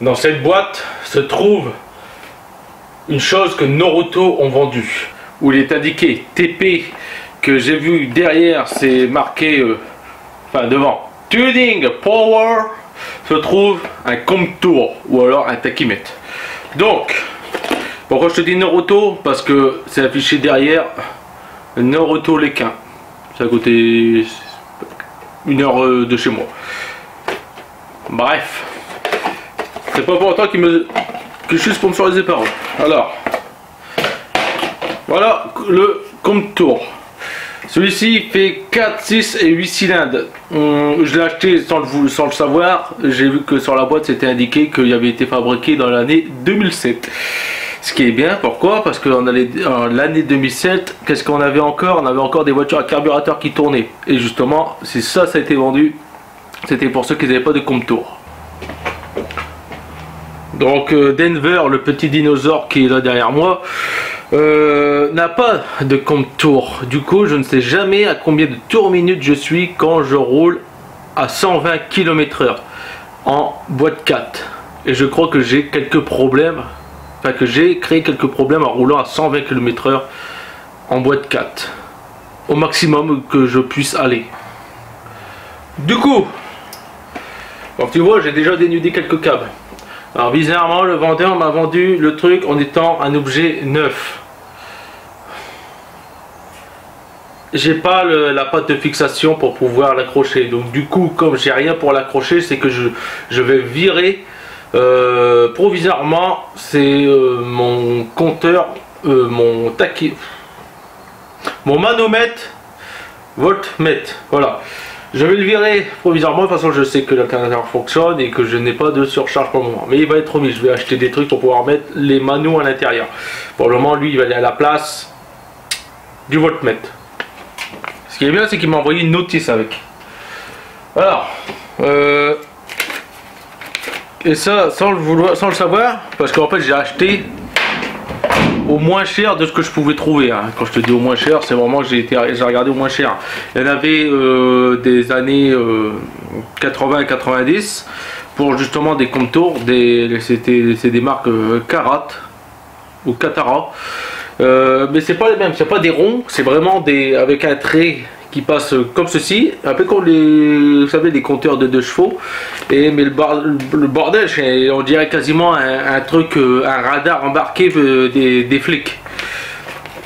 Dans cette boîte se trouve une chose que Naruto ont vendue, où il est indiqué TP, que j'ai vu derrière, c'est marqué, enfin devant, Tuning Power, se trouve un contour ou alors un takimètre. Donc, pourquoi je te dis Naruto? Parce que c'est affiché derrière Naruto Lequin. C'est à côté 1 heure de chez moi. Bref, c'est pas pour autant que je suis sponsorisé par eux. Alors, voilà le contour. Celui-ci fait 4, 6 et 8 cylindres. Je l'ai acheté sans le savoir. J'ai vu que sur la boîte c'était indiqué qu'il avait été fabriqué dans l'année 2007. Ce qui est bien, pourquoi? Parce que dans l'année 2007, qu'est-ce qu'on avait encore? On avait encore des voitures à carburateur qui tournaient. Et justement, c'est ça a été vendu. C'était pour ceux qui n'avaient pas de contour. Donc Denver, le petit dinosaure qui est là derrière moi, n'a pas de contour. Du coup, je ne sais jamais à combien de tours minutes je suis quand je roule à 120 km/h en boîte 4. Et je crois que j'ai quelques problèmes. Enfin, que j'ai créé quelques problèmes en roulant à 120 km/h en boîte 4. Au maximum que je puisse aller. Du coup, donc tu vois, j'ai déjà dénudé quelques câbles. Alors bizarrement, le vendeur m'a vendu le truc en étant un objet neuf. J'ai pas la patte de fixation pour pouvoir l'accrocher. Donc du coup, comme j'ai rien pour l'accrocher, c'est que je vais virer provisoirement. C'est mon compteur, mon manomètre, voltmètre. Voilà. Je vais le virer provisoirement, de toute façon je sais que l'alternateur fonctionne et que je n'ai pas de surcharge pour le moment. Mais il va être remis, je vais acheter des trucs pour pouvoir mettre les manos à l'intérieur. Pour le moment, lui, il va aller à la place du voltmètre. Ce qui est bien, c'est qu'il m'a envoyé une notice avec. Alors, et ça, sans le savoir, parce qu'en fait j'ai acheté au moins cher de ce que je pouvais trouver, hein. Quand je te dis au moins cher, c'est vraiment que j'ai regardé au moins cher. Il y en avait des années 80 et 90 pour justement des contours, c'est des marques Karat ou Katara, mais c'est pas les mêmes, c'est pas des ronds, c'est vraiment avec un trait qui passe comme ceci, un peu comme vous savez, les compteurs de 2 chevaux. Mais le bordel, on dirait quasiment un truc, un radar embarqué des flics.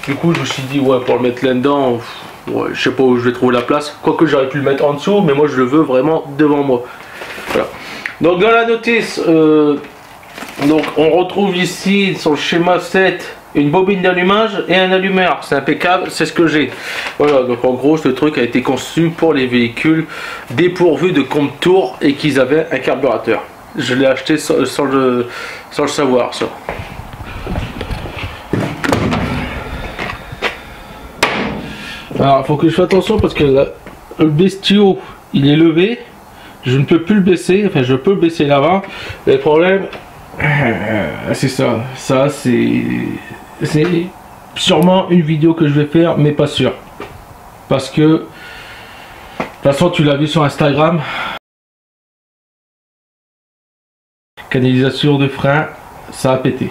Du coup, je me suis dit, ouais, pour le mettre là-dedans, ouais, je sais pas où je vais trouver la place. Quoique j'aurais pu le mettre en dessous, mais moi je le veux vraiment devant moi. Voilà. Donc dans la notice, donc on retrouve ici sur le schéma 7 une bobine d'allumage et un allumeur. C'est impeccable, c'est ce que j'ai. Voilà, donc en gros ce truc a été conçu pour les véhicules dépourvus de contour et qu'ils avaient un carburateur. Je l'ai acheté sans le savoir, ça. Alors il faut que je fasse attention parce que le bestiau il est levé. Je ne peux plus le baisser, enfin je peux le baisser là-bas. Le problème, c'est ça. Ça c'est sûrement une vidéo que je vais faire, mais pas sûr. Parce que, de toute façon, tu l'as vu sur Instagram. Canalisation de frein, ça a pété.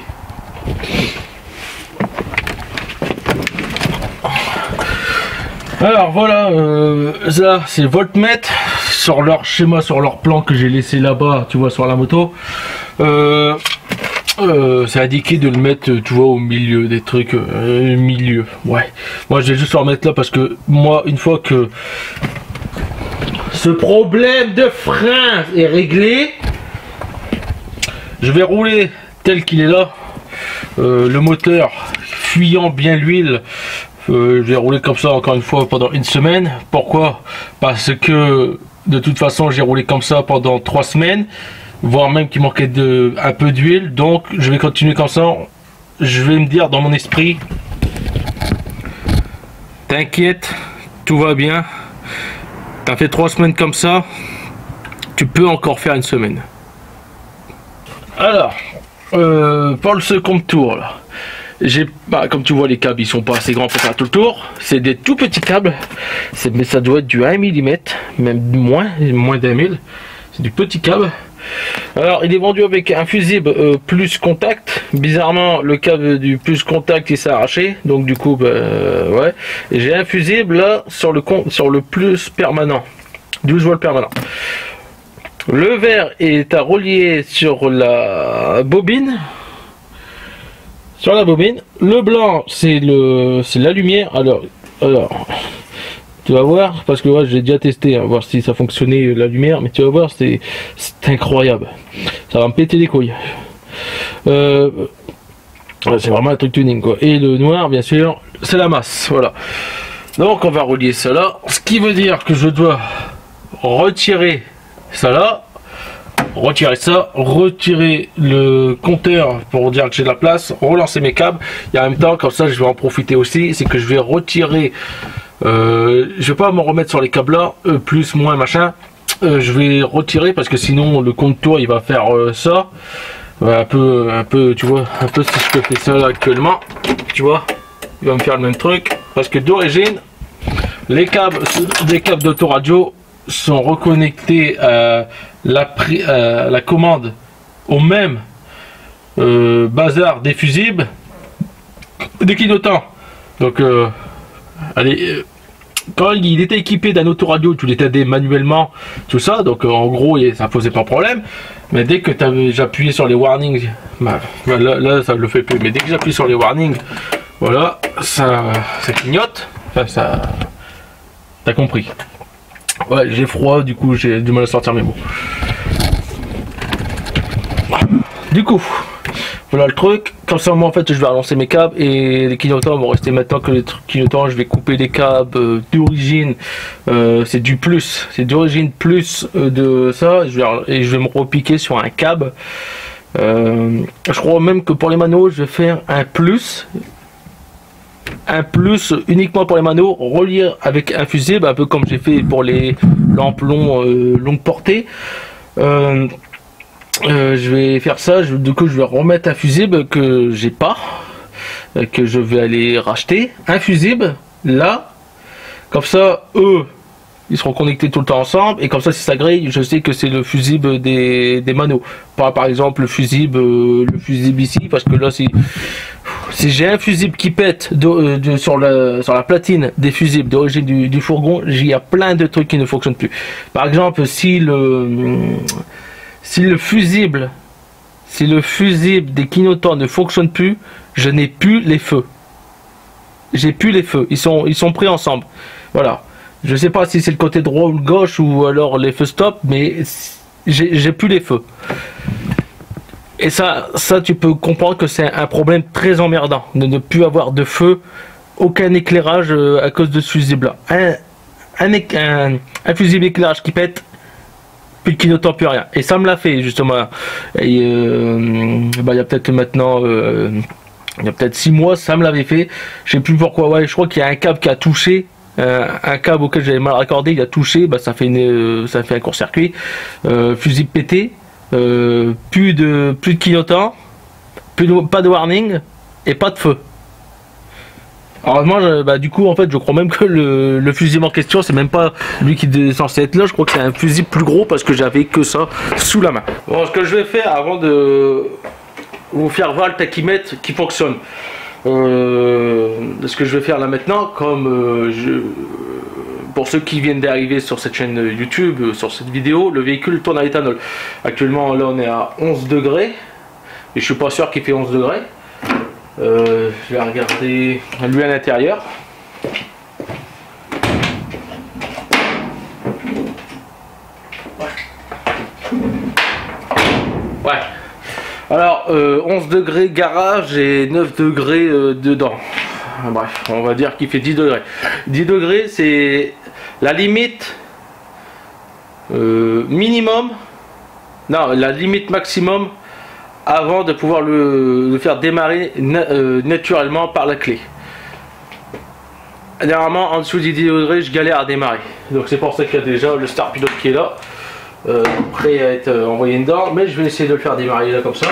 Alors voilà, ça c'est voltmètre. Sur leur schéma, sur leur plan que j'ai laissé là-bas, tu vois, sur la moto. C'est indiqué de le mettre, tu vois, au milieu des trucs, milieu, ouais. Moi je vais juste le remettre là parce que moi, une fois que ce problème de frein est réglé, je vais rouler tel qu'il est là, le moteur fuyant bien l'huile. Je vais rouler comme ça encore une fois pendant une semaine. Pourquoi? Parce que de toute façon j'ai roulé comme ça pendant 3 semaines, voire même qu'il manquait un peu d'huile. Donc je vais continuer comme ça. Je vais me dire dans mon esprit, t'inquiète, tout va bien, t'as fait 3 semaines comme ça, tu peux encore faire une semaine. Alors pour le second tour là, comme tu vois, les câbles ils sont pas assez grands pour faire tout le tour. C'est des tout petits câbles, mais ça doit être du 1 mm, même moins d'1 mm. C'est du petit câble. Alors il est vendu avec un fusible plus contact. Bizarrement le câble du plus contact il s'est arraché, donc du coup ouais. Et j'ai un fusible là sur le plus permanent, 12 volts permanent. Le vert est à relier sur la bobine. Sur la bobine. Le blanc c'est la lumière. Alors tu vas voir, parce que ouais, j'ai déjà testé, hein, voir si ça fonctionnait la lumière, mais tu vas voir, c'est incroyable. Ça va me péter les couilles. Ouais, c'est vraiment un truc tuning quoi. Et le noir, bien sûr, c'est la masse. Voilà. Donc on va relier ça là. Ce qui veut dire que je dois retirer ça là. Retirer ça, retirer le compteur pour dire que j'ai de la place, relancer mes câbles. Et en même temps, comme ça, je vais en profiter aussi. C'est que je vais retirer. Je vais pas me remettre sur les câbles là, plus, moins, machin. Je vais retirer parce que sinon le compteur il va faire ça. Un peu, tu vois, un peu si je fais ça là, actuellement, tu vois, il va me faire le même truc. Parce que d'origine, les câbles des câbles d'autoradio sont reconnectés à la commande au même bazar des fusibles des clignotants. Donc, allez. Quand il était équipé d'un autoradio, tu l'éteignais manuellement, tout ça, donc en gros ça posait pas de problème. Mais dès que j'appuyais sur les warnings, là ça le fait plus. Mais dès que j'appuie sur les warnings, voilà, ça clignote. Enfin, ça, t'as compris. Ouais, j'ai froid, du coup j'ai du mal à sortir mes mots. Du coup, voilà le truc. Comme ça, moi en fait, je vais relancer mes câbles et les clignotants vont rester maintenant que les clignotants. Je vais couper les câbles d'origine. C'est du plus, c'est d'origine plus de ça. Et je vais me repiquer sur un câble. Je crois même que pour les manos, je vais faire un plus uniquement pour les manos, relié avec un fusible, un peu comme j'ai fait pour les lampes longue portée. Je vais faire ça, du coup je vais remettre un fusible que j'ai pas, que je vais aller racheter, un fusible là, comme ça eux ils seront connectés tout le temps ensemble, et comme ça si ça grille, je sais que c'est le fusible des manos, pas par exemple le fusible ici, parce que là si j'ai un fusible qui pète sur la platine des fusibles d'origine du fourgon, il y a plein de trucs qui ne fonctionnent plus. Par exemple si le fusible des clignotants ne fonctionne plus, je n'ai plus les feux. J'ai plus les feux. Ils sont pris ensemble. Voilà. Je sais pas si c'est le côté droit ou gauche ou alors les feux stop, mais j'ai plus les feux. Et ça tu peux comprendre que c'est un problème très emmerdant de ne plus avoir de feu, aucun éclairage à cause de ce fusible là. Un fusible éclairage qui pète, plus de clignotant, plus rien. Et ça me l'a fait justement. Et il y a peut-être maintenant, il y a peut-être 6 mois, ça me l'avait fait. Je sais plus pourquoi. Ouais, je crois qu'il y a un câble qui a touché, un câble auquel j'avais mal raccordé, il a touché. Bah, ça fait un court-circuit. Fusible pété. Plus de clignotant, pas de warning et pas de feu. Alors moi, du coup, en fait, je crois même que le fusible en question, c'est même pas lui qui est censé être là. Je crois que c'est un fusible plus gros parce que j'avais que ça sous la main. Bon, ce que je vais faire avant de vous faire voir le tachymètre qui fonctionne, ce que je vais faire là maintenant, comme pour ceux qui viennent d'arriver sur cette chaîne YouTube, sur cette vidéo, le véhicule tourne à l'éthanol. Actuellement, là, on est à 11 degrés et je suis pas sûr qu'il fait 11 degrés. Je vais regarder lui à l'intérieur. Ouais. Alors 11 degrés garage et 9 degrés dedans. Bref, on va dire qu'il fait 10 degrés. 10 degrés c'est la limite minimum. Non, la limite maximum avant de pouvoir le faire démarrer naturellement par la clé. Généralement en dessous des 10 degrés je galère à démarrer, donc c'est pour ça qu'il y a déjà le Star Pilot qui est là, prêt à être envoyé dedans, mais je vais essayer de le faire démarrer là comme ça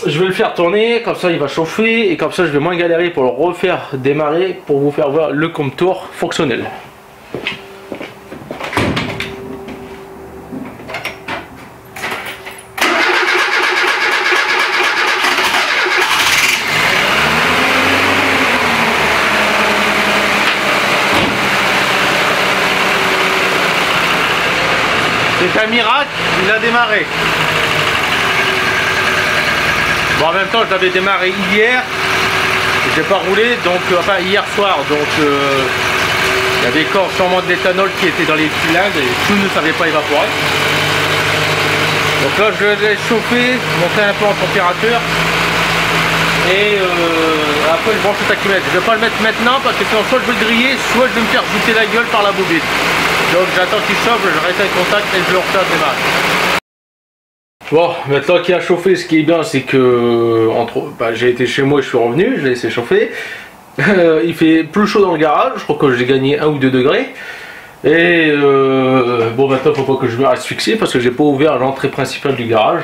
je vais le faire tourner, comme ça il va chauffer et comme ça je vais moins galérer pour le refaire démarrer pour vous faire voir le compteur fonctionnel. C'est un miracle, il a démarré. Bon, en même temps, je l'avais démarré hier. J'ai pas roulé, donc enfin hier soir, donc il y avait encore sûrement de l'éthanol qui était dans les cylindres et tout ne savait pas évaporer. Donc là, je l'ai chauffé, monter un peu en température et après je branche le tachymètre. Je vais pas le mettre maintenant parce que sinon soit je vais le griller, soit je vais me faire jeter la gueule par la bobine. Donc j'attends qu'il chauffe, je reste en contact et je le refais démarrer. Bon, maintenant qu'il a chauffé, ce qui est bien, c'est que j'ai été chez moi, je suis revenu, je l'ai laissé chauffer. Il fait plus chaud dans le garage, je crois que j'ai gagné 1 ou 2 degrés. Et bon, maintenant, il faut pas que je me reste fixé parce que j'ai pas ouvert l'entrée principale du garage.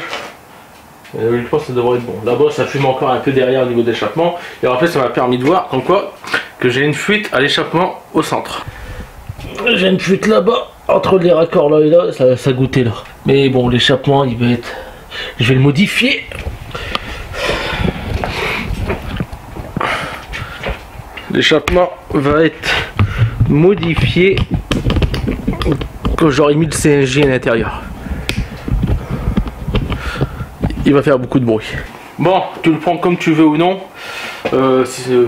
Je pense que ça devrait être bon. Là-bas, ça fume encore un peu derrière au niveau d'échappement. Et après, ça m'a permis de voir comme quoi que j'ai une fuite à l'échappement au centre. J'ai une fuite là-bas. Entre les raccords là et là, ça goûtait là. Mais bon, l'échappement, il va être... Je vais le modifier. L'échappement va être modifié quand j'aurai mis le CNG à l'intérieur. Il va faire beaucoup de bruit. Bon, tu le prends comme tu veux ou non.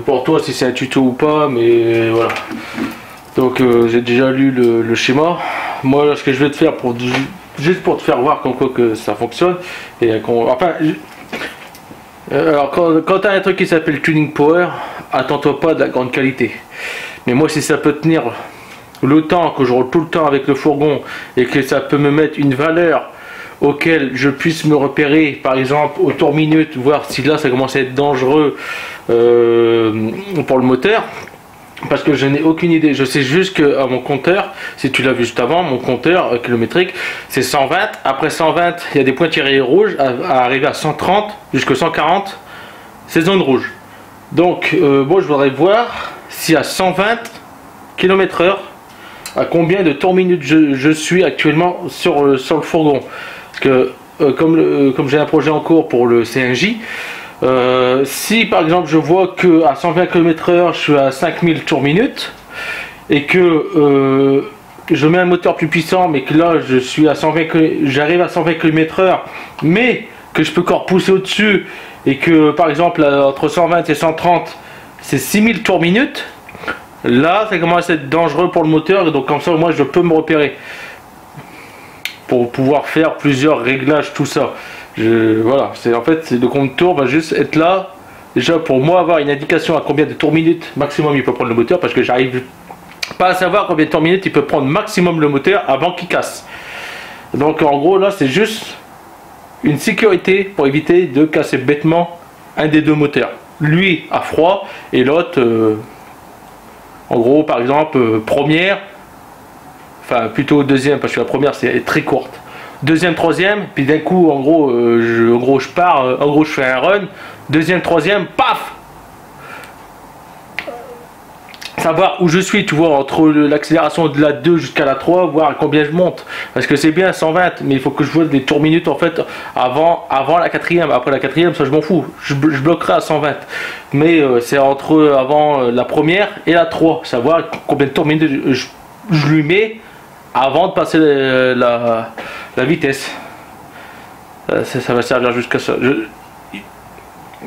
Pour toi, si c'est un tuto ou pas, mais voilà. Donc j'ai déjà lu le schéma. Moi là, ce que je vais te faire juste pour te faire voir comme quoi que ça fonctionne. Et enfin, alors quand tu as un truc qui s'appelle Tuning Power, attends-toi pas de la grande qualité. Mais moi si ça peut tenir le temps, que je roule tout le temps avec le fourgon et que ça peut me mettre une valeur auquel je puisse me repérer, par exemple au tour minute, voir si là ça commence à être dangereux pour le moteur. Parce que je n'ai aucune idée, je sais juste que à mon compteur, si tu l'as vu juste avant, mon compteur kilométrique c'est 120, après 120 il y a des points tirés rouges, à arriver à 130 jusqu'à 140 c'est zone rouge. Donc bon, je voudrais voir si à 120 km/h à combien de tours minute je suis actuellement sur le fourgon. Parce que comme j'ai un projet en cours pour le CNJ, si par exemple je vois que à 120 km/h je suis à 5000 tours minute et que je mets un moteur plus puissant mais que là je suis à 120 j'arrive à 120 km/h mais que je peux encore pousser au dessus et que par exemple entre 120 et 130 c'est 6000 tours minute, là ça commence à être dangereux pour le moteur et donc comme ça moi je peux me repérer pour pouvoir faire plusieurs réglages, tout ça. Voilà, en fait le compteur va juste être là déjà pour moi avoir une indication à combien de tours minutes maximum il peut prendre le moteur, parce que j'arrive pas à savoir combien de tours minutes il peut prendre maximum le moteur avant qu'il casse. Donc en gros là c'est juste une sécurité pour éviter de casser bêtement un des deux moteurs, lui à froid et l'autre en gros par exemple première, enfin plutôt deuxième parce que la première c'est très courte, deuxième, troisième, puis d'un coup en gros je pars, en gros je fais un run, deuxième, troisième, paf, savoir où je suis, tu vois, entre l'accélération de la 2 jusqu'à la 3, voir à combien je monte, parce que c'est bien 120 mais il faut que je vois des tours minutes en fait avant la quatrième. Après la quatrième ça je m'en fous, je bloquerai à 120 mais c'est entre avant la première et la 3, savoir combien de tours minutes je lui mets avant de passer la vitesse. Ça va servir jusqu'à ça.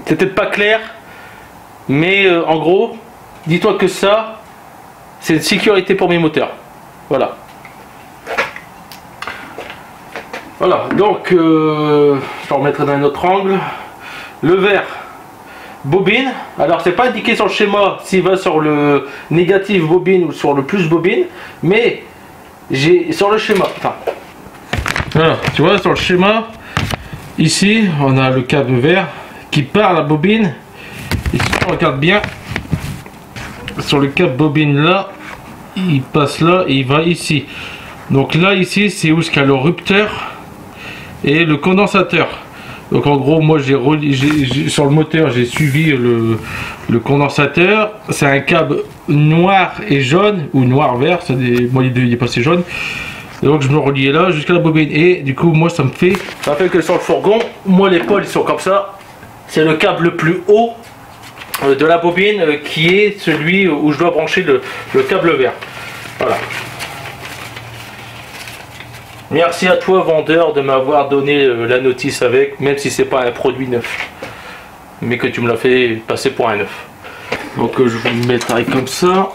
C'est peut-être pas clair, mais en gros, dis-toi que ça, c'est une sécurité pour mes moteurs. Voilà. Voilà, donc je vais remettre dans un autre angle. Le vert, bobine. Alors c'est pas indiqué sur le schéma s'il va sur le négatif bobine ou sur le plus bobine, mais j'ai sur le schéma. Enfin, voilà, tu vois sur le schéma, ici on a le câble vert qui part à la bobine. Et si on regarde bien, sur le câble bobine là, il passe là et il va ici. Donc là ici c'est où il y a le rupteur et le condensateur. Donc en gros moi j'ai sur le moteur j'ai suivi le condensateur. C'est un câble noir et jaune ou noir vert, moi il est passé jaune. Donc je me reliais là jusqu'à la bobine et du coup moi ça fait que sur le fourgon, moi les pôles ils sont comme ça. C'est le câble le plus haut de la bobine qui est celui où je dois brancher le câble vert. Voilà. Merci à toi vendeur de m'avoir donné la notice avec, même si c'est pas un produit neuf. Mais que tu me l'as fait passer pour un neuf. Donc je vous le mettrai comme ça.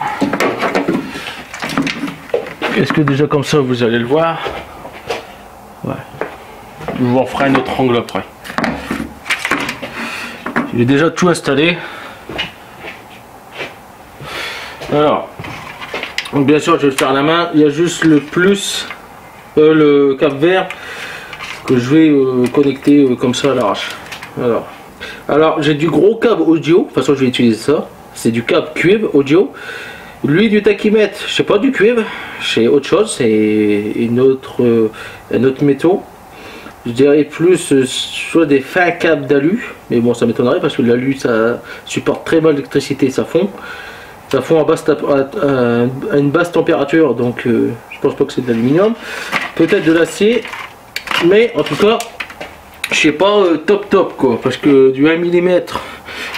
Est-ce que déjà comme ça vous allez le voir? Ouais. Je vous en ferai un autre angle après. J'ai déjà tout installé. Alors, donc bien sûr je vais le faire à la main. Il y a juste le plus, le cap vert que je vais connecter comme ça à l'arrache. Alors j'ai du gros câble audio. De toute façon je vais utiliser ça. C'est du câble cuivre audio. Lui du tachymètre, je sais pas du cuivre, c'est autre chose, c'est un autre métaux. Je dirais plus soit des fins câbles d'alu, mais bon ça m'étonnerait parce que l'alu ça supporte très mal l'électricité, ça fond à une basse température, donc je pense pas que c'est de l'aluminium, peut-être de l'acier, mais en tout cas je sais pas top quoi, parce que du 1 mm,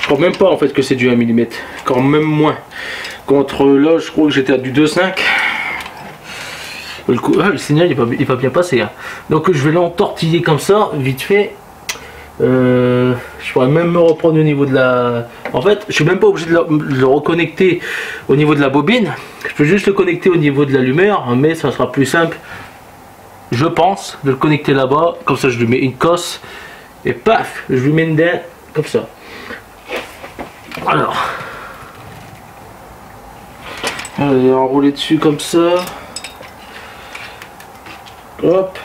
je crois même pas en fait que c'est du 1 mm, quand même moins. Contre là, je crois que j'étais à du 2,5. Le signal il va bien passer. Hein. Donc je vais l'entortiller comme ça, vite fait. Je pourrais même me reprendre au niveau de la... En fait, je suis même pas obligé de le reconnecter au niveau de la bobine. Je peux juste le connecter au niveau de l'allumeur, mais ça sera plus simple, je pense, de le connecter là-bas. Comme ça, je lui mets une cosse et paf, je lui mets une dent comme ça. Alors. Allez, enrouler dessus comme ça. Hop.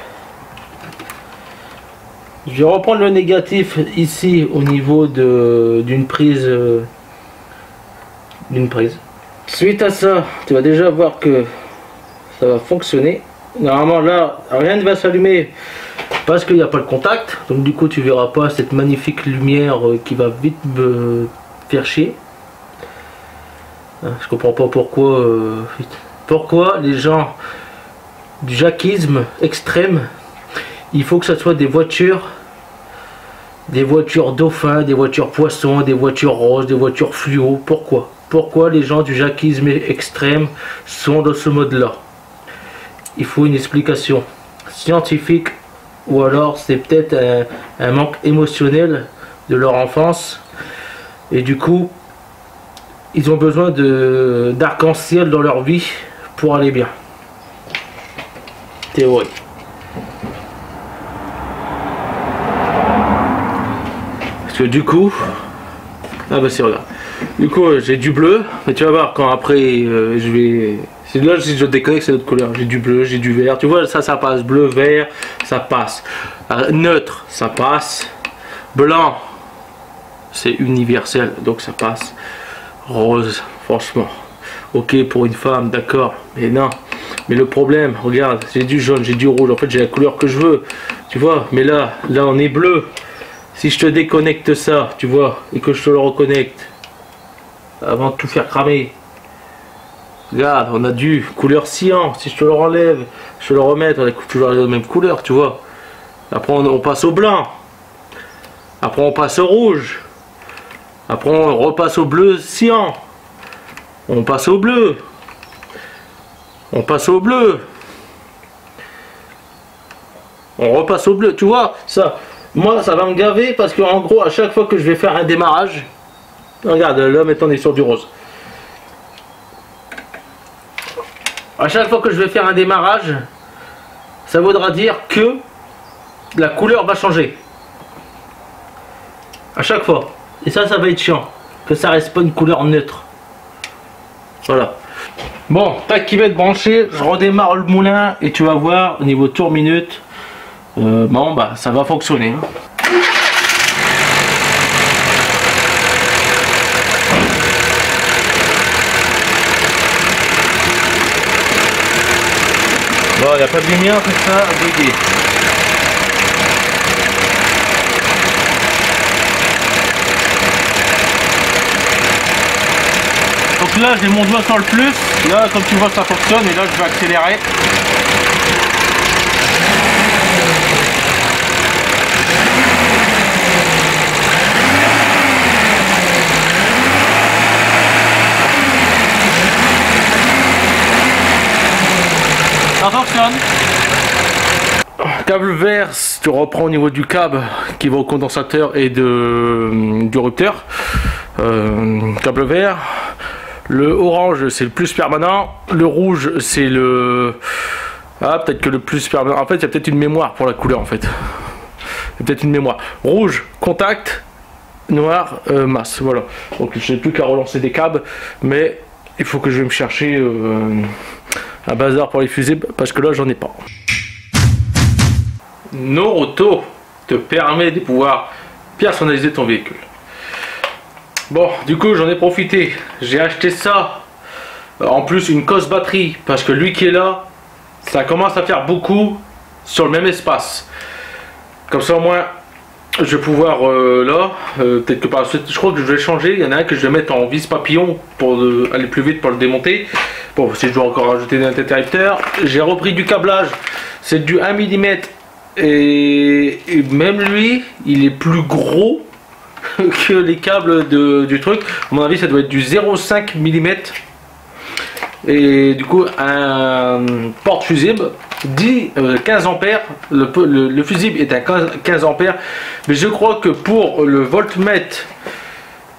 Je vais reprendre le négatif ici au niveau d'une prise. Suite à ça, tu vas déjà voir que ça va fonctionner. Normalement là, rien ne va s'allumer parce qu'il n'y a pas le contact. Donc du coup, tu verras pas cette magnifique lumière qui va vite me faire chier. Je comprends pas pourquoi les gens du jackisme extrême, il faut que ce soit des voitures dauphins, des voitures poissons, des voitures roses, des voitures fluo. Pourquoi les gens du jackisme extrême sont dans ce mode là? Il faut une explication scientifique, ou alors c'est peut-être un manque émotionnel de leur enfance et du coup ils ont besoin d'arc-en-ciel dans leur vie pour aller bien. Théorie. Parce que du coup, ah bah c'est regarde. Du coup j'ai du bleu, mais tu vas voir quand après je vais. C'est là si je déconnecte c'est d'autres couleurs. J'ai du bleu, j'ai du vert. Tu vois ça passe. Bleu, vert, ça passe. Neutre, ça passe. Blanc, c'est universel, donc ça passe. Rose, franchement, ok pour une femme, d'accord, mais non. Mais le problème, regarde, j'ai du jaune, j'ai du rouge, en fait j'ai la couleur que je veux, tu vois. Mais là on est bleu. Si je te déconnecte ça, tu vois, et que je te le reconnecte, avant de tout faire cramer, regarde, on a du couleur cyan. Si je te le enlève, je te le remets, on a toujours la même couleur, tu vois. Après on passe au blanc, après on passe au rouge. Après on repasse au bleu cyan. On passe au bleu. On passe au bleu. On repasse au bleu. Tu vois, ça, moi ça va me gaver parce qu'en gros à chaque fois que je vais faire un démarrage, regarde là maintenant on est sur du rose. À chaque fois que je vais faire un démarrage, ça voudra dire que la couleur va changer. À chaque fois. Et ça va être chiant. Que ça reste pas une couleur neutre. Voilà. Bon, tac qui va être branché. Je redémarre le moulin et tu vas voir au niveau tour minute. Bon bah ça va fonctionner. Bon, il n'y a pas de lumière, c'est ça, à bugger. Donc là j'ai mon doigt sur le plus, là comme tu vois ça fonctionne et là je vais accélérer. Ça fonctionne. câble vert, tu reprends au niveau du câble qui va au condensateur et du rupteur. Câble vert. Le orange, c'est le plus permanent. Le rouge, c'est le... Ah, peut-être que le plus permanent... En fait, il y a peut-être une mémoire pour la couleur, en fait. Il y a peut-être une mémoire. Rouge, contact. Noir, masse. Voilà. Donc, je n'ai plus qu'à relancer des câbles. Mais il faut que je vais me chercher un bazar pour les fusibles. Parce que là, j'en ai pas. Noroto te permet de pouvoir personnaliser ton véhicule. Bon, du coup, j'en ai profité. J'ai acheté ça. En plus, une cosse batterie. Parce que lui qui est là, ça commence à faire beaucoup sur le même espace. Comme ça, au moins, je vais pouvoir peut-être que par la suite, je crois que je vais changer. Il y en a un que je vais mettre en vis papillon pour aller plus vite pour le démonter. Bon, si je dois encore rajouter des interrupteurs. J'ai repris du câblage. C'est du 1 mm. Et même lui, il est plus gros que les câbles du truc. À mon avis, ça doit être du 0,5 mm. Et du coup, un porte-fusible dit 15 ampères. Le fusible est à 15 ampères. Mais je crois que pour le voltmètre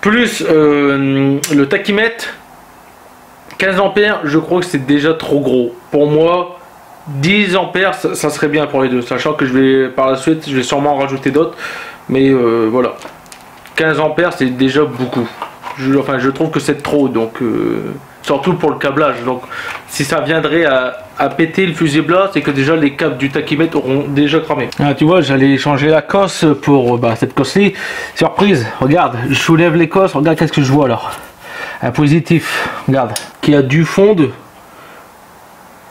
plus le tachymètre, 15 ampères, je crois que c'est déjà trop gros. Pour moi, 10 ampères, ça serait bien pour les deux. Sachant que je vais par la suite, je vais sûrement en rajouter d'autres. Mais voilà. 15 ampères, c'est déjà beaucoup. Je trouve que c'est trop. Donc, surtout pour le câblage. Donc, si ça viendrait à péter le fusible là, c'est que déjà les câbles du tachymètre auront déjà cramé. Ah, tu vois, j'allais changer la cosse pour cette cosse-ci. Surprise, regarde, je soulève les cosses. Regarde qu'est-ce que je vois alors. Un positif, regarde, qui a dû fondre.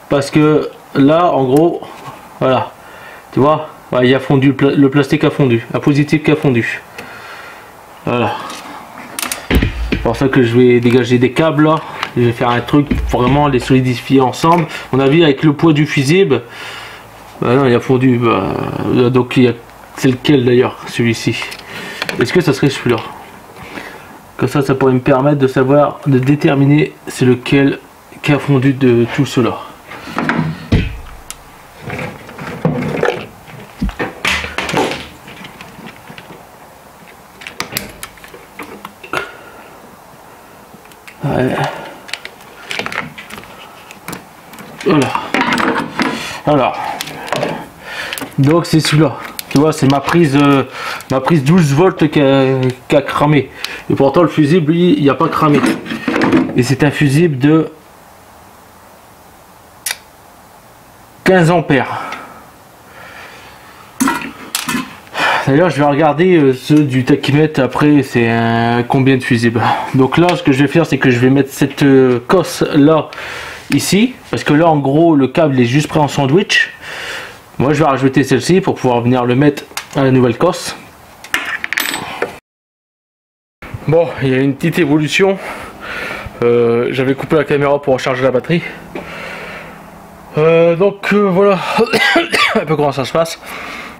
Parce que là, en gros, voilà, tu vois, ouais, il a fondu, le plastique a fondu, un positif qui a fondu. Voilà. C'est pour ça que je vais dégager des câbles là. Je vais faire un truc pour vraiment les solidifier ensemble. À mon avis, avec le poids du fusible, bah non, il a fondu. Donc, c'est lequel d'ailleurs, celui-ci? Est-ce que ça serait celui-là? Comme ça, ça pourrait me permettre de savoir, de déterminer c'est lequel qui a fondu de tout cela. Ouais. Voilà. Alors, donc c'est celui-là. Tu vois, c'est ma prise 12 volts qui a cramé. Et pourtant le fusible, lui, il n'y a pas cramé. Et c'est un fusible de 15 ampères. D'ailleurs, je vais regarder ceux du tachymètre après, c'est combien de fusibles. Donc là, ce que je vais faire, c'est que je vais mettre cette cosse là, ici. Parce que là, en gros, le câble est juste prêt en sandwich. Moi, je vais rajouter celle-ci pour pouvoir venir le mettre à la nouvelle cosse. Bon, il y a une petite évolution. J'avais coupé la caméra pour recharger la batterie. Donc voilà un peu comment ça se passe.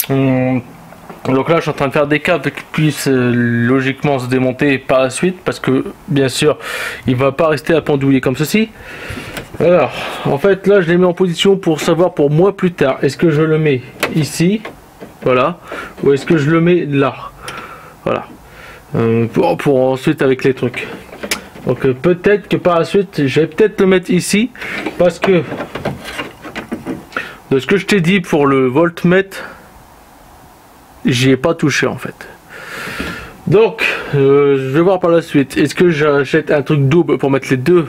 Donc là je suis en train de faire des câbles qui puissent logiquement se démonter par la suite, parce que bien sûr il va pas rester à pendouiller comme ceci. Alors en fait là je l'ai mis en position pour savoir pour moi plus tard, est-ce que je le mets ici, voilà, ou est-ce que je le mets là, voilà, pour ensuite avec les trucs. Donc peut-être que par la suite je vais peut-être le mettre ici, parce que de ce que je t'ai dit pour le voltmètre, j'y ai pas touché en fait. Donc je vais voir par la suite, est-ce que j'achète un truc double pour mettre les deux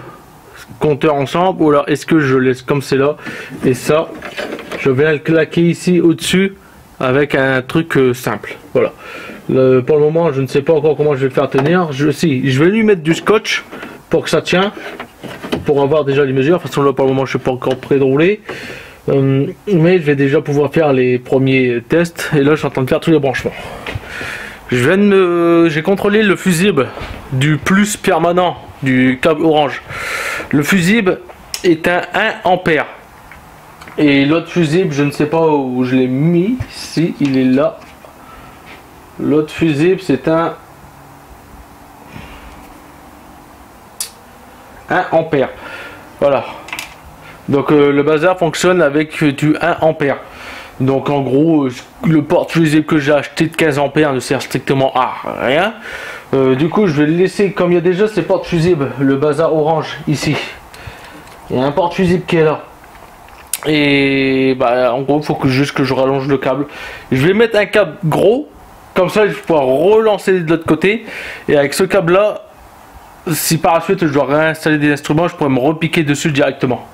compteurs ensemble, ou alors est-ce que je laisse comme c'est là, et ça je vais le claquer ici au dessus avec un truc simple. Voilà. Pour le moment je ne sais pas encore comment je vais le faire tenir. Je vais lui mettre du scotch pour que ça tient, pour avoir déjà les mesures. De toute façon là pour le moment je suis pas encore prêt de rouler. Mais je vais déjà pouvoir faire les premiers tests, et là je suis en train de faire tous les branchements. J'ai contrôlé le fusible du plus permanent du câble orange. Le fusible est un 1 ampère, et l'autre fusible je ne sais pas où je l'ai mis, si il est là. L'autre fusible c'est un 1 ampère, voilà. Donc le bazar fonctionne avec du 1 ampère. Donc en gros, le porte-fusible que j'ai acheté de 15 ampères ne sert strictement à rien. Du coup, je vais le laisser comme il y a déjà ces porte-fusibles, le bazar orange ici. Il y a un porte-fusible qui est là. Et bah, en gros, il faut juste que je rallonge le câble. Je vais mettre un câble gros, comme ça je vais pouvoir relancer de l'autre côté. Et avec ce câble là, si par la suite je dois réinstaller des instruments, je pourrais me repiquer dessus directement.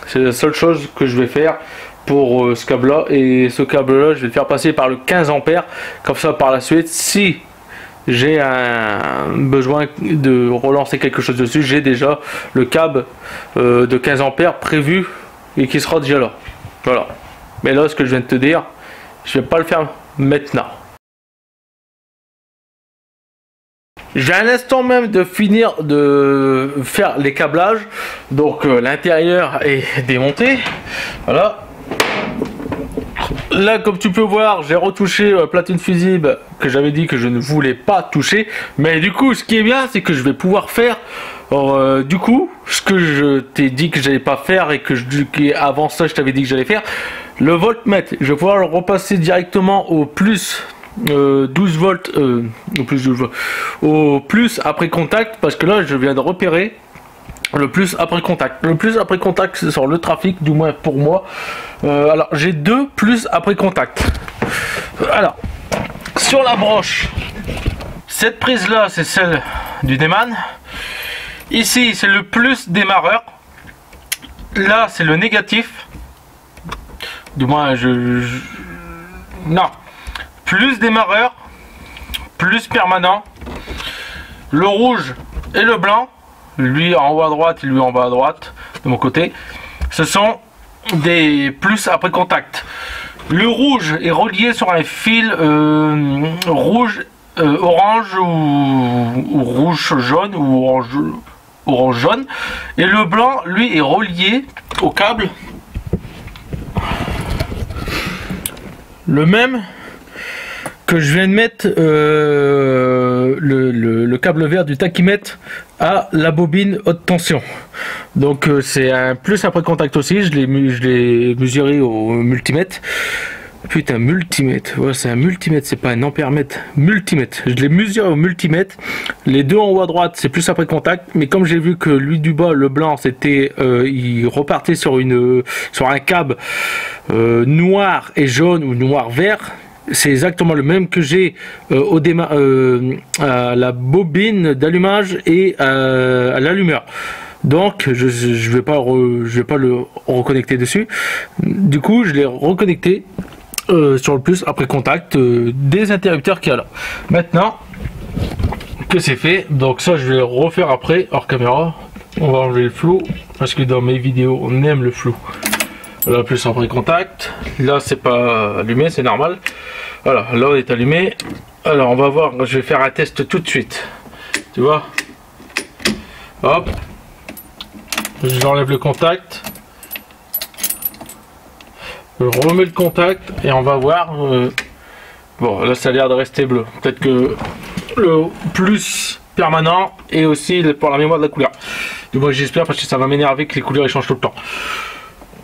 C'est la seule chose que je vais faire pour ce câble là. Et ce câble là, je vais le faire passer par le 15 ampères. Comme ça par la suite, si j'ai un besoin de relancer quelque chose dessus, j'ai déjà le câble de 15 ampères prévu et qui sera déjà là. Voilà. Mais là, ce que je viens de te dire, je vais pas le faire maintenant. J'ai un instant même de finir de faire les câblages. Donc l'intérieur est démonté. Voilà. Là, comme tu peux voir, j'ai retouché la platine fusible que j'avais dit que je ne voulais pas toucher. Mais du coup, ce qui est bien, c'est que je vais pouvoir faire du coup ce que je t'ai dit que j'allais pas faire et que avant ça je t'avais dit que j'allais faire. Le voltmètre, je vais pouvoir le repasser directement au plus 12 volts, au plus après contact, parce que là je viens de repérer le plus après contact. Le plus après contact c'est sur le trafic, du moins pour moi. Alors j'ai deux plus après contact. Alors sur la broche, cette prise là c'est celle du Neumann. Ici c'est le plus démarreur. Là c'est le négatif. Du moins non. Plus démarreur, plus permanent. Le rouge et le blanc, lui en haut à droite et lui en bas à droite de mon côté, ce sont des plus après contact. Le rouge est relié sur un fil rouge, orange ou rouge jaune ou orange jaune, et le blanc lui est relié au câble, le même que je viens de mettre le câble vert du tachymètre à la bobine haute tension. Donc c'est un plus après contact aussi. Je l'ai mesuré au multimètre. Putain, multimètre, ouais, c'est un multimètre, c'est pas un ampèremètre, multimètre. Je l'ai mesuré au multimètre. Les deux en haut à droite, c'est plus après contact, mais comme j'ai vu que lui du bas, le blanc, c'était, il repartait sur un câble noir et jaune ou noir vert. C'est exactement le même que j'ai à la bobine d'allumage et à l'allumeur. Donc je vais pas le reconnecter dessus. Du coup, je l'ai reconnecté sur le plus après contact des interrupteurs qu'il y a là. Maintenant que c'est fait, donc ça je vais le refaire après hors caméra. On va enlever le flou parce que dans mes vidéos on aime le flou. Là plus après contact. Là c'est pas allumé, c'est normal. Voilà, là on est allumé. Alors on va voir, je vais faire un test tout de suite. Tu vois? Hop. J'enlève le contact. Je remets le contact et on va voir. Bon, là ça a l'air de rester bleu. Peut-être que le plus permanent et aussi pour la mémoire de la couleur. Du moins j'espère, parce que ça va m'énerver que les couleurs ils changent tout le temps.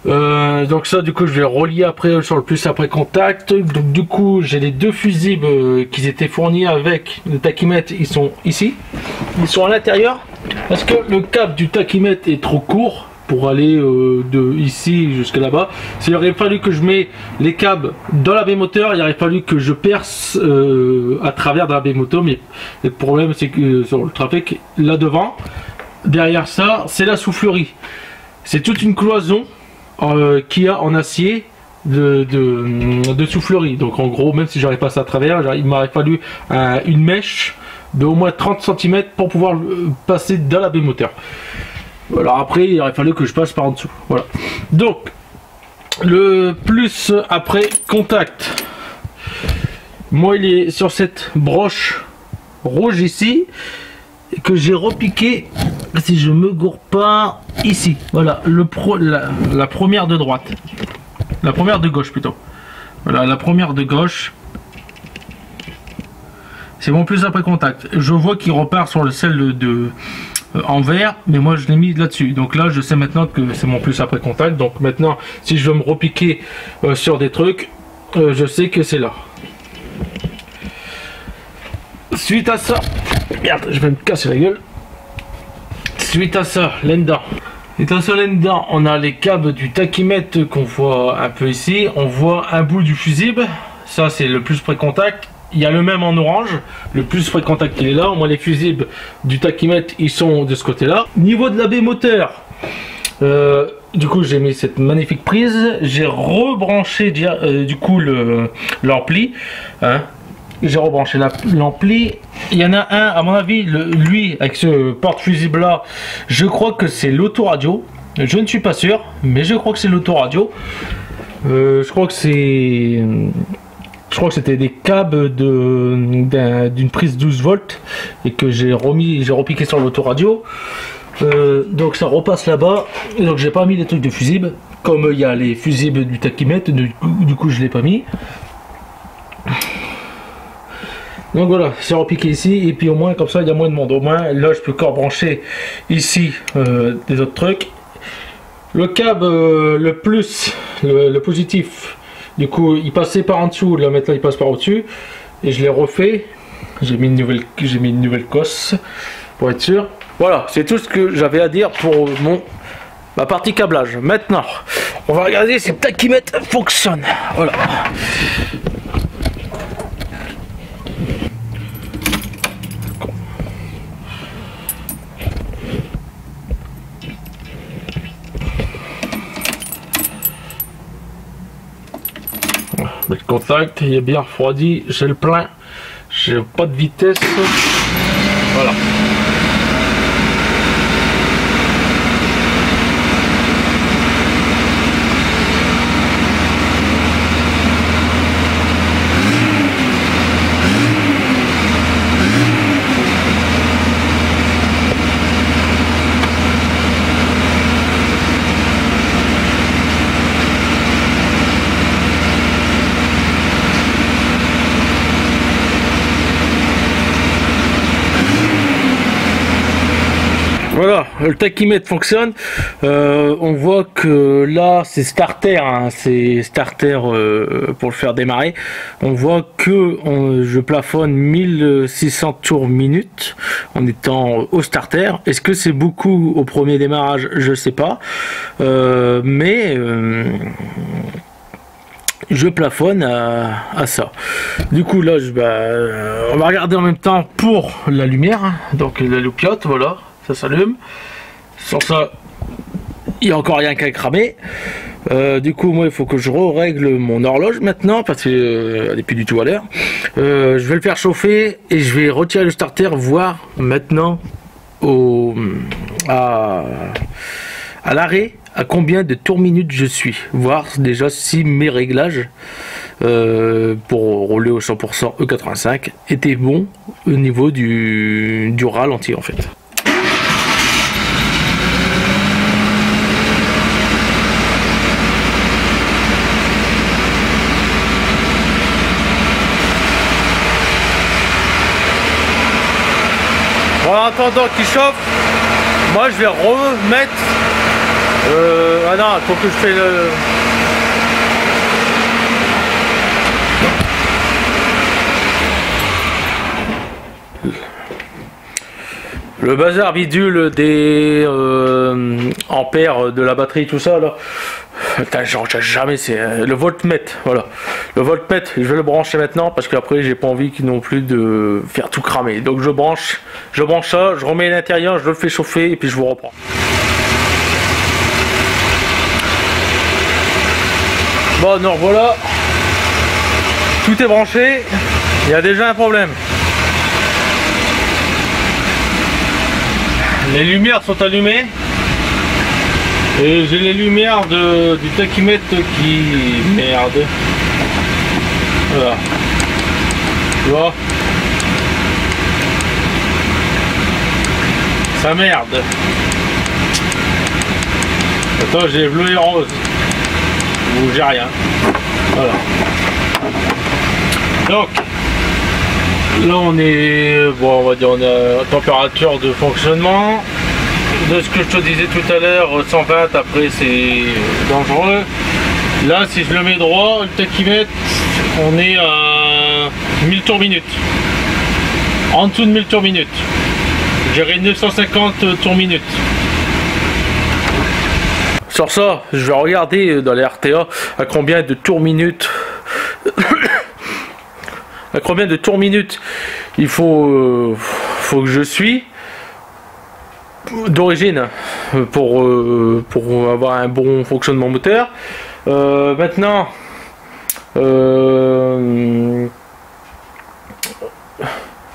Donc ça du coup je vais relier après sur le plus après contact. Donc du coup j'ai les deux fusibles qui étaient fournis avec le tachymètre, ils sont ici, ils sont à l'intérieur parce que le câble du tachymètre est trop court pour aller de ici jusqu'à là-bas. S'il aurait fallu que je mette les câbles dans la baie moteur, il aurait fallu que je perce à travers dans la baie moteur, mais le problème c'est que sur le trafic là devant, derrière ça c'est la soufflerie, c'est toute une cloison qu'il y a en acier de soufflerie. Donc en gros, même si j'aurais passé à travers, il m'aurait fallu une mèche de au moins 30 cm pour pouvoir passer dans la baie moteur. Alors après il aurait fallu que je passe par en dessous. Voilà. Donc le plus après contact, moi il est sur cette broche rouge ici que j'ai repiqué, si je me gourre pas, ici. Voilà, la première de droite, la première de gauche plutôt. Voilà, la première de gauche, c'est mon plus après contact. Je vois qu'il repart sur celle en vert, mais moi je l'ai mis là-dessus. Donc là je sais maintenant que c'est mon plus après contact. Donc maintenant si je veux me repiquer sur des trucs, je sais que c'est là. Suite à ça, merde, je vais me casser la gueule. Suite à ça, là-dedans. Là-dedans, on a les câbles du tachymètre qu'on voit un peu ici. On voit un bout du fusible. Ça, c'est le plus près contact. Il y a le même en orange. Le plus près contact, il est là. Moi, les fusibles du tachymètre, ils sont de ce côté-là. Niveau de la baie moteur, du coup, j'ai mis cette magnifique prise. J'ai rebranché du coup l'ampli. Hein. J'ai rebranché l'ampli. Il y en a un, à mon avis, lui, avec ce porte-fusible là, je crois que c'est l'autoradio. Je ne suis pas sûr, mais je crois que c'est l'autoradio. Je crois que c'est... Je crois que c'était des câbles d'une prise 12 volts et que j'ai repiqué sur l'autoradio. Donc ça repasse là-bas. Donc j'ai pas mis les trucs de fusible. Comme il y a les fusibles du tachymètre, du coup je l'ai pas mis. Donc voilà, c'est repiqué ici, et puis au moins comme ça il y a moins de monde. Au moins là je peux encore brancher ici des autres trucs. Le câble le positif, du coup il passait par en dessous, là maintenant il passe par au-dessus, et je l'ai refait. J'ai mis une nouvelle cosse pour être sûr. Voilà, c'est tout ce que j'avais à dire pour ma partie câblage. Maintenant, on va regarder si le tachymètre fonctionne. Voilà. Le contact, il est bien refroidi, j'ai le plein, j'ai pas de vitesse, voilà. Voilà, le tachymètre fonctionne. On voit que là c'est starter, hein, c'est starter pour le faire démarrer. On voit que je plafonne 1600 tours minute en étant au starter. Est-ce que c'est beaucoup au premier démarrage? Je sais pas, mais je plafonne à ça. Du coup là on va regarder en même temps pour la lumière, hein. Donc la loupiote, voilà, ça s'allume. Sans ça il n'y a encore rien qu'à cramer. Du coup moi il faut que je règle mon horloge maintenant parce que elle n'est plus du tout à l'heure. Je vais le faire chauffer et je vais retirer le starter, voir maintenant à l'arrêt à combien de tours minutes je suis, voir déjà si mes réglages pour rouler au 100% E85 étaient bons au niveau du ralenti en fait. En attendant qu'il chauffe, moi je vais remettre. Ah non, il faut que je fasse le bazar bidule des ampères de la batterie, tout ça là. Putain, jamais, c'est le voltmètre, voilà. Le voltmètre, je vais le brancher maintenant parce qu'après j'ai pas envie non plus de faire tout cramer. Donc je branche ça, je remets l'intérieur, je le fais chauffer et puis je vous reprends. Bon, non, voilà. Tout est branché. Il y a déjà un problème. Les lumières sont allumées. Et j'ai les lumières du tachymètre qui... Merde. Voilà. Tu vois? Ça merde. Attends, j'ai bleu et rose. Ou j'ai rien. Voilà. Donc, là on est... Bon, on va dire on a température de fonctionnement. de ce que je te disais tout à l'heure, 120 après c'est dangereux. Là si je le mets droit, le tachymètre, on est à 1000 tours minute. En dessous de 1000 tours minute. J'irai 950 tours minute. Sur ça, je vais regarder dans les RTA à combien de tours minute à combien de tours minute il faut que je suis d'origine pour avoir un bon fonctionnement moteur. Maintenant le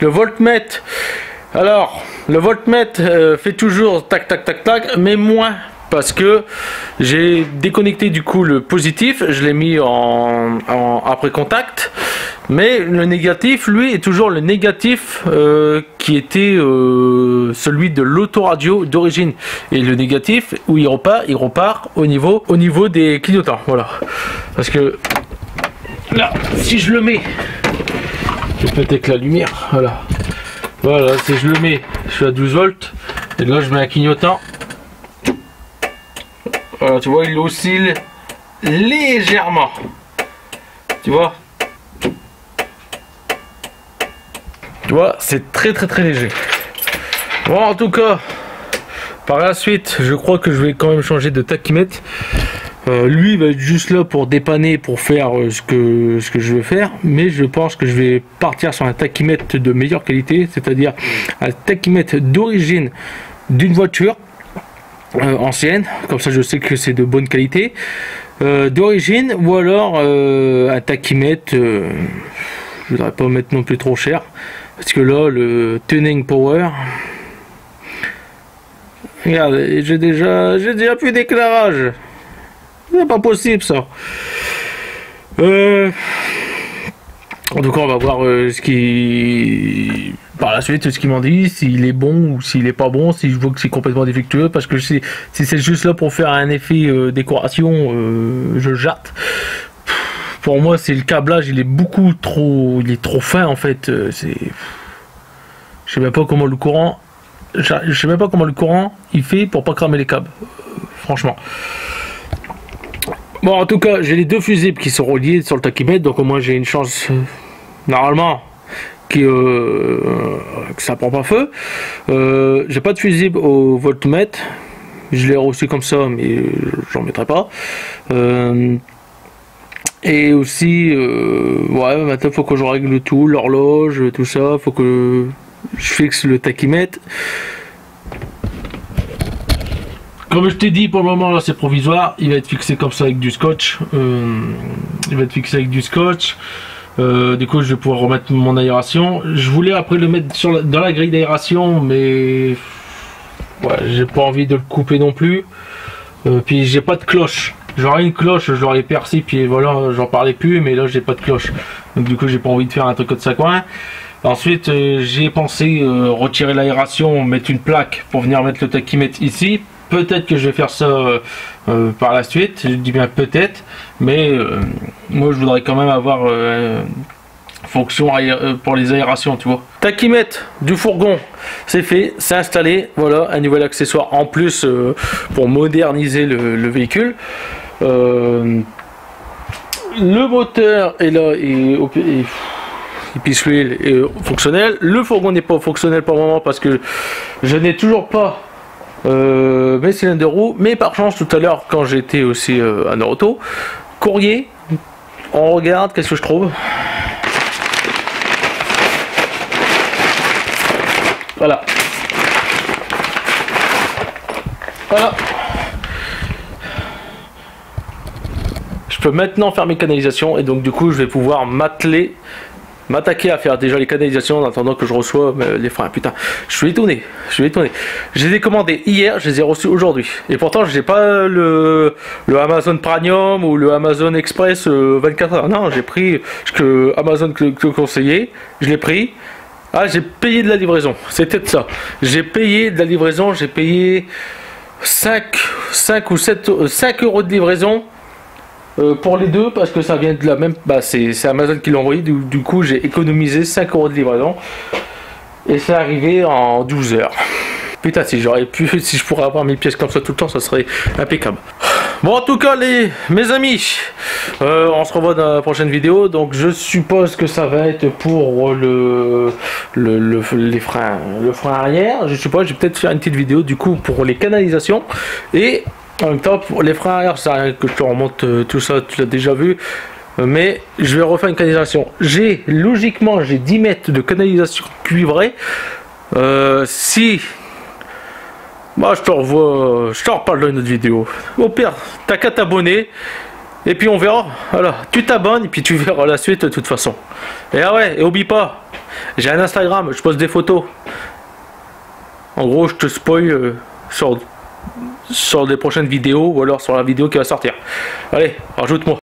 voltmètre, alors le voltmètre fait toujours tac tac tac tac, mais moins, parce que j'ai déconnecté du coup le positif, je l'ai mis en après contact, mais le négatif lui est toujours le négatif qui était celui de l'autoradio d'origine, et le négatif où il repart au niveau des clignotants, voilà. Parce que là si je le mets, je vais peut-être la lumière, voilà, si je le mets, je suis à 12 volts, et là je mets un clignotant. Voilà, tu vois, il oscille légèrement. Tu vois, c'est très léger. Bon, en tout cas, par la suite, je crois que je vais quand même changer de tachymètre. Lui il va être juste là pour dépanner, pour faire ce que je veux faire, mais je pense que je vais partir sur un tachymètre de meilleure qualité, c'est-à-dire un tachymètre d'origine d'une voiture ancienne, comme ça je sais que c'est de bonne qualité, d'origine, ou alors un tachymètre, je voudrais pas mettre non plus trop cher, parce que là le tuning power, regarde, j'ai déjà plus d'éclairage. C'est pas possible ça. En tout cas on va voir par la suite ce qu'ils m'ont dit, s'il est bon ou s'il est pas bon, si je vois que c'est complètement défectueux, parce que si c'est juste là pour faire un effet décoration, je jette. Pour moi c'est le câblage, il est trop fin en fait. Je sais même pas comment le courant il fait pour pas cramer les câbles, franchement. Bon, en tout cas, j'ai les deux fusibles qui sont reliés sur le tachymètre, donc au moins j'ai une chance, normalement, que ça prend pas feu. J'ai pas de fusible au voltmètre, je l'ai reçu comme ça, mais j'en mettrai pas. Et aussi, ouais, maintenant il faut que je règle tout, l'horloge, tout ça, faut que je fixe le tachymètre. Comme je t'ai dit, pour le moment là c'est provisoire, il va être fixé comme ça avec du scotch. Du coup je vais pouvoir remettre mon aération. Je voulais après le mettre dans la grille d'aération, mais ouais, j'ai pas envie de le couper non plus. Puis j'ai pas de cloche. J'aurais une cloche, je l'aurais percé, puis voilà, j'en parlais plus, mais là j'ai pas de cloche. Donc du coup j'ai pas envie de faire un truc comme ça coin. Ensuite j'ai pensé retirer l'aération, mettre une plaque pour venir mettre le tachymètre ici. Peut-être que je vais faire ça par la suite, je dis bien peut-être, mais moi je voudrais quand même avoir fonction pour les aérations, tu vois. Tachymètre du fourgon, c'est fait, c'est installé, voilà, un nouvel accessoire en plus pour moderniser le véhicule. Le moteur est là et pisse l'huile est fonctionnel. Le fourgon n'est pas fonctionnel pour le moment parce que je n'ai toujours pas mes cylindres de roue, mais par chance tout à l'heure quand j'étais aussi à Noroto, courrier, on regarde qu'est-ce que je trouve. Voilà, je peux maintenant faire mes canalisations, et donc du coup je vais pouvoir m'attaquer à faire déjà les canalisations en attendant que je reçois les freins. Putain, je suis étonné. Je les ai commandés hier, je les ai reçus aujourd'hui. Et pourtant, je n'ai pas le Amazon Premium ou le Amazon Express 24 heures. Non, j'ai pris ce que Amazon te conseillait. Je l'ai pris. Ah, j'ai payé de la livraison. C'était de ça. J'ai payé de la livraison. J'ai payé 5 ou 5 euros de livraison. Pour les deux, parce que ça vient de la même, c'est Amazon qui l'a envoyé, du coup j'ai économisé 5 euros de livraison et c'est arrivé en 12 heures. Putain, si j'aurais pu, si je pourrais avoir mes pièces comme ça tout le temps, ça serait impeccable. Bon, en tout cas, mes amis, on se revoit dans la prochaine vidéo. Donc, je suppose que ça va être pour le frein arrière. Je suppose, je vais peut-être faire une petite vidéo du coup pour les canalisations. Et en même temps, pour les freins arrière, ça rien que je te remonte tout ça, tu l'as déjà vu. Mais je vais refaire une canalisation. Logiquement, j'ai 10 mètres de canalisation cuivrée. Si moi je te reparle dans une autre vidéo. Au pire, t'as qu'à t'abonner et puis on verra. Voilà, tu t'abonnes et puis tu verras la suite de toute façon. Et ah ouais, et oublie pas, j'ai un Instagram, je poste des photos. En gros, je te spoil sur des prochaines vidéos ou alors sur la vidéo qui va sortir. Allez, rajoute-moi.